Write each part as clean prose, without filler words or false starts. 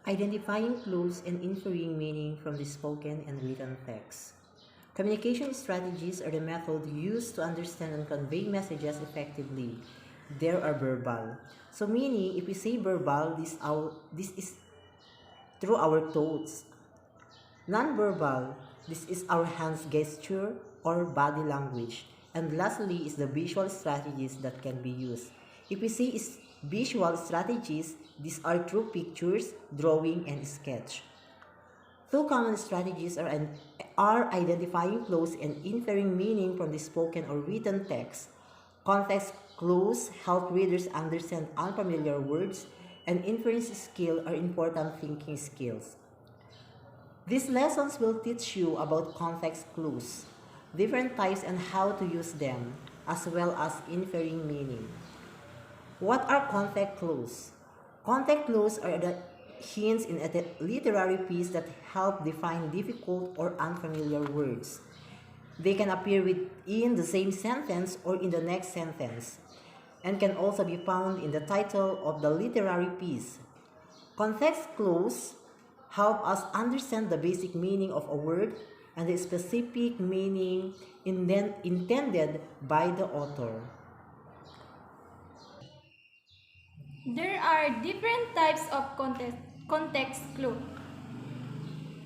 Identifying clues and inferring meaning from the spoken and written text. Communication strategies are the method used to understand and convey messages effectively. There are verbal. So meaning, if we say verbal, this is through our thoughts. Non-verbal, this is our hands gesture or body language. And lastly is the visual strategies that can be used. If we say is visual strategies, these are through pictures, drawing, and sketch. Two common strategies are identifying clues and inferring meaning from the spoken or written text. Context clues help readers understand unfamiliar words, and inference skill are important thinking skills. These lessons will teach you about context clues, different types and how to use them, as well as inferring meaning. What are context clues? Context clues are the hints in a literary piece that help define difficult or unfamiliar words. They can appear within the same sentence or in the next sentence, and can also be found in the title of the literary piece. Context clues help us understand the basic meaning of a word and the specific meaning intended by the author. There are different types of context clue.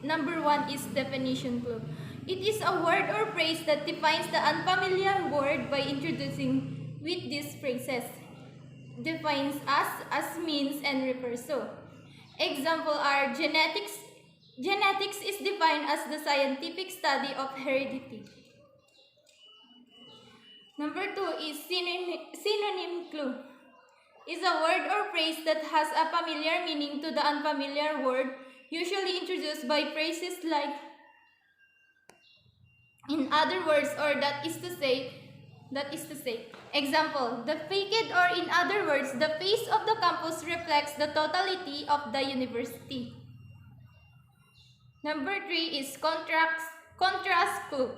Number one is definition clue. It is a word or phrase that defines the unfamiliar word by introducing with these phrases. Defines as means and refers to. Example are genetics. Genetics is defined as the scientific study of heredity. Number two is synonym clue. Is a word or phrase that has a familiar meaning to the unfamiliar word, usually introduced by phrases like in other words or that is to say. Example, the facade or in other words, the face of the campus reflects the totality of the university. Number three is contrast clue.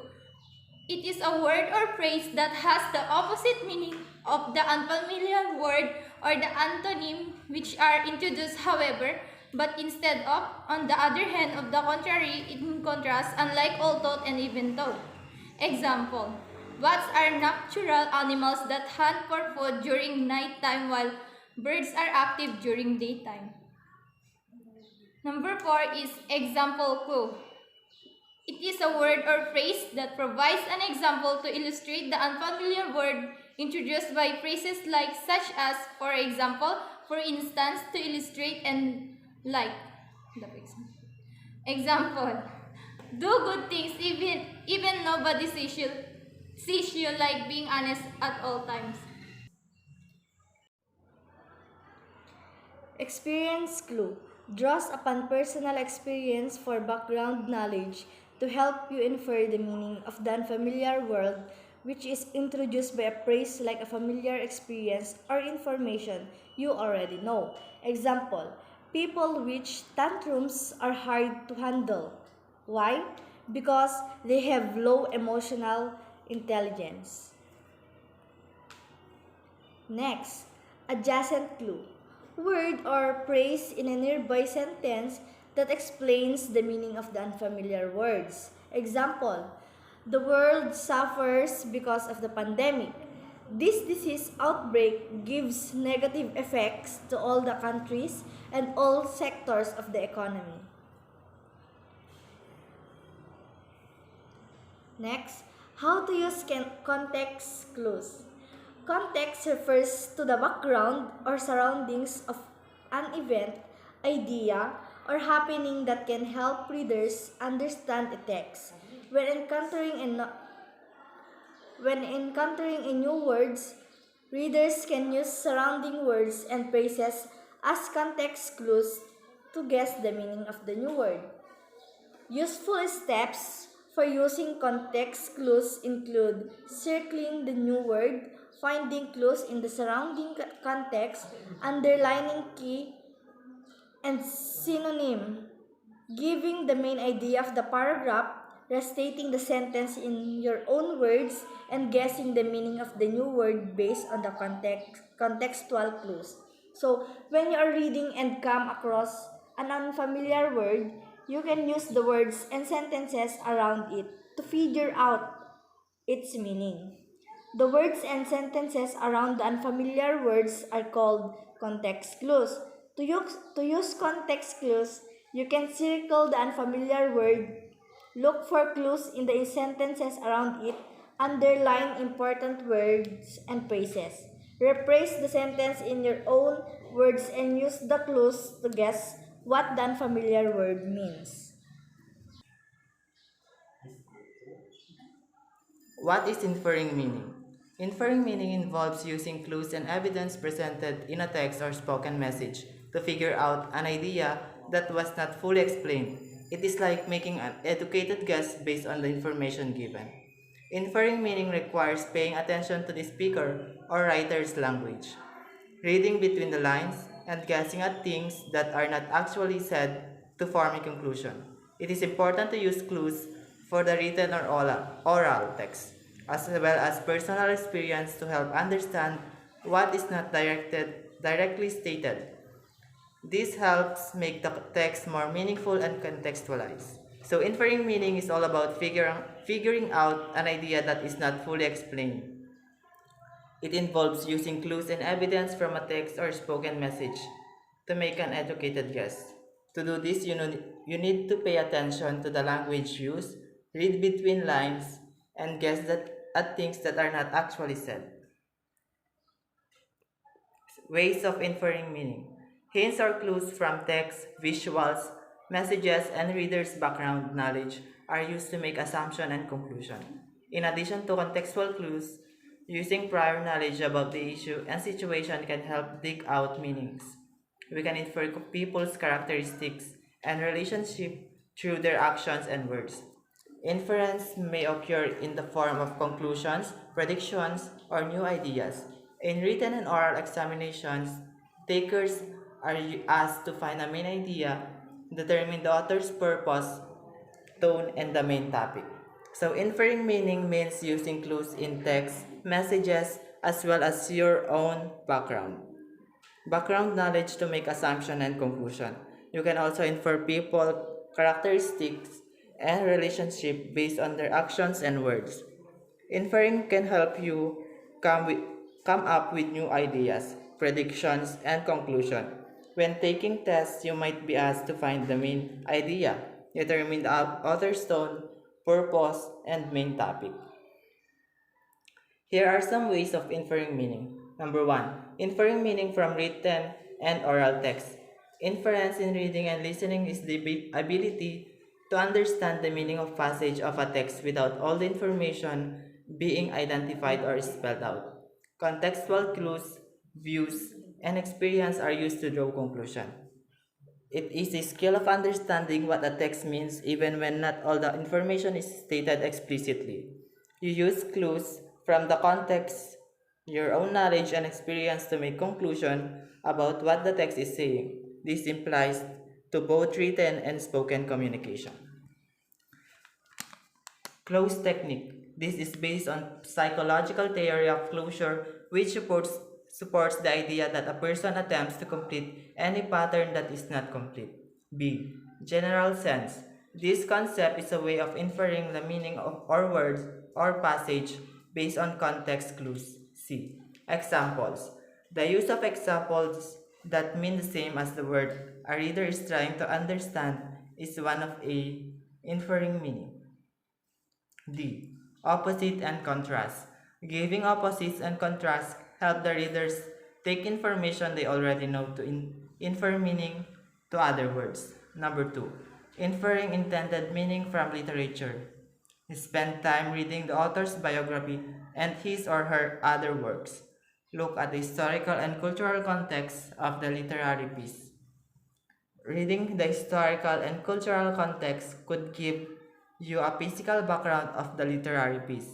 It is a word or phrase that has the opposite meaning of the unfamiliar word or the antonym which are introduced however, but instead of, on the other hand, of the contrary, in contrast, unlike although and even though. Example, bats are natural animals that hunt for food during nighttime while birds are active during daytime. Number four is example clue. It is a word or phrase that provides an example to illustrate the unfamiliar word introduced by phrases like such as, for example, for instance, to illustrate and like. Example, do good things even nobody sees you like being honest at all times. Experience clue draws upon personal experience for background knowledge to help you infer the meaning of the unfamiliar world, which is introduced by a phrase like a familiar experience or information you already know. Example, people which tantrums are hard to handle. Why? Because they have low emotional intelligence. Next, adjacent clue. Word or phrase in a nearby sentence that explains the meaning of the unfamiliar words. Example, the world suffers because of the pandemic. This disease outbreak gives negative effects to all the countries and all sectors of the economy. Next, how to use context clues. Context refers to the background or surroundings of an event, idea, or happening that can help readers understand a text. When encountering a new words, readers can use surrounding words and phrases as context clues to guess the meaning of the new word. Useful steps for using context clues include circling the new word, finding clues in the surrounding context, underlining key and synonym, giving the main idea of the paragraph, restating the sentence in your own words, and guessing the meaning of the new word based on the contextual clues. So, when you are reading and come across an unfamiliar word, you can use the words and sentences around it to figure out its meaning. The words and sentences around the unfamiliar words are called context clues. To use context clues, you can circle the unfamiliar word, look for clues in the sentences around it, underline important words and phrases. Rephrase the sentence in your own words and use the clues to guess what the unfamiliar word means. What is inferring meaning? Inferring meaning involves using clues and evidence presented in a text or spoken message to figure out an idea that was not fully explained. It is like making an educated guess based on the information given. Inferring meaning requires paying attention to the speaker or writer's language, reading between the lines, and guessing at things that are not actually said to form a conclusion. It is important to use clues for the written or oral text, as well as personal experience to help understand what is not directly stated. This helps make the text more meaningful and contextualized. So inferring meaning is all about figuring out an idea that is not fully explained. It involves using clues and evidence from a text or spoken message to make an educated guess. To do this, you need to pay attention to the language used, read between lines, and guess at things that are not actually said. Ways of inferring meaning. Hints or clues from text, visuals, messages, and readers' background knowledge are used to make assumption and conclusion. In addition to contextual clues, using prior knowledge about the issue and situation can help dig out meanings. We can infer people's characteristics and relationship through their actions and words. Inference may occur in the form of conclusions, predictions, or new ideas. In written and oral examinations, takers are asked to find a main idea, determine the author's purpose, tone, and the main topic. So, inferring meaning means using clues in text, messages, as well as your own background knowledge to make assumption and conclusion. You can also infer people, characteristics, and relationship based on their actions and words. Inferring can help you come, with, come up with new ideas, predictions, and conclusion. When taking tests, you might be asked to find the main idea, determine the author's tone, purpose, and main topic. Here are some ways of inferring meaning. Number one, inferring meaning from written and oral text. Inference in reading and listening is the ability to understand the meaning of passage of a text without all the information being identified or spelled out. Contextual clues, views, and experience are used to draw conclusion. It is a skill of understanding what a text means even when not all the information is stated explicitly. You use clues from the context, your own knowledge and experience to make conclusion about what the text is saying. This implies to both written and spoken communication. Close technique. This is based on psychological theory of closure which supports the idea that a person attempts to complete any pattern that is not complete. B. General sense. This concept is a way of inferring the meaning of or words or passage based on context clues. C. Examples. The use of examples that mean the same as the word a reader is trying to understand is one of a inferring meaning. D. Opposite and contrast. Giving opposites and contrasts help the readers take information they already know to infer meaning to other words. Number 2. Inferring intended meaning from literature. Spend time reading the author's biography and his or her other works. Look at the historical and cultural context of the literary piece. Reading the historical and cultural context could give you a physical background of the literary piece.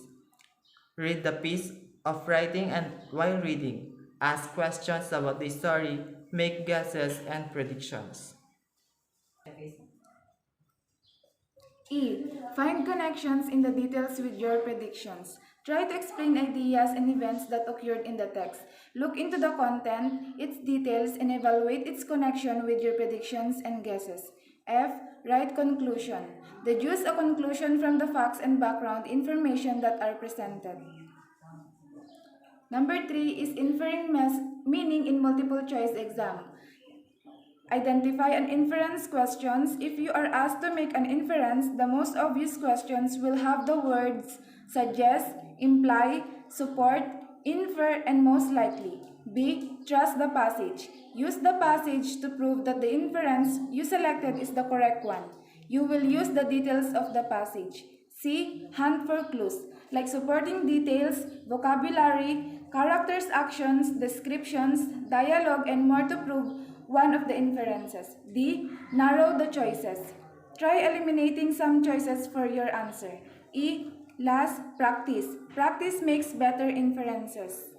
Read the piece of writing and while reading, ask questions about the story, make guesses and predictions. E. Find connections in the details with your predictions. Try to explain ideas and events that occurred in the text. Look into the content, its details, and evaluate its connection with your predictions and guesses. F. Write conclusion. Deduce a conclusion from the facts and background information that are presented. Number 3 is inferring meaning in multiple choice exam. Identify an inference questions. If you are asked to make an inference, the most obvious questions will have the words suggest, imply, support, infer, and most likely. B. Trust the passage. Use the passage to prove that the inference you selected is the correct one. You will use the details of the passage. C. Hunt for clues, like supporting details, vocabulary, characters' actions, descriptions, dialogue, and more to prove one of the inferences. D. Narrow the choices. Try eliminating some choices for your answer. E. Last, practice. Practice makes better inferences.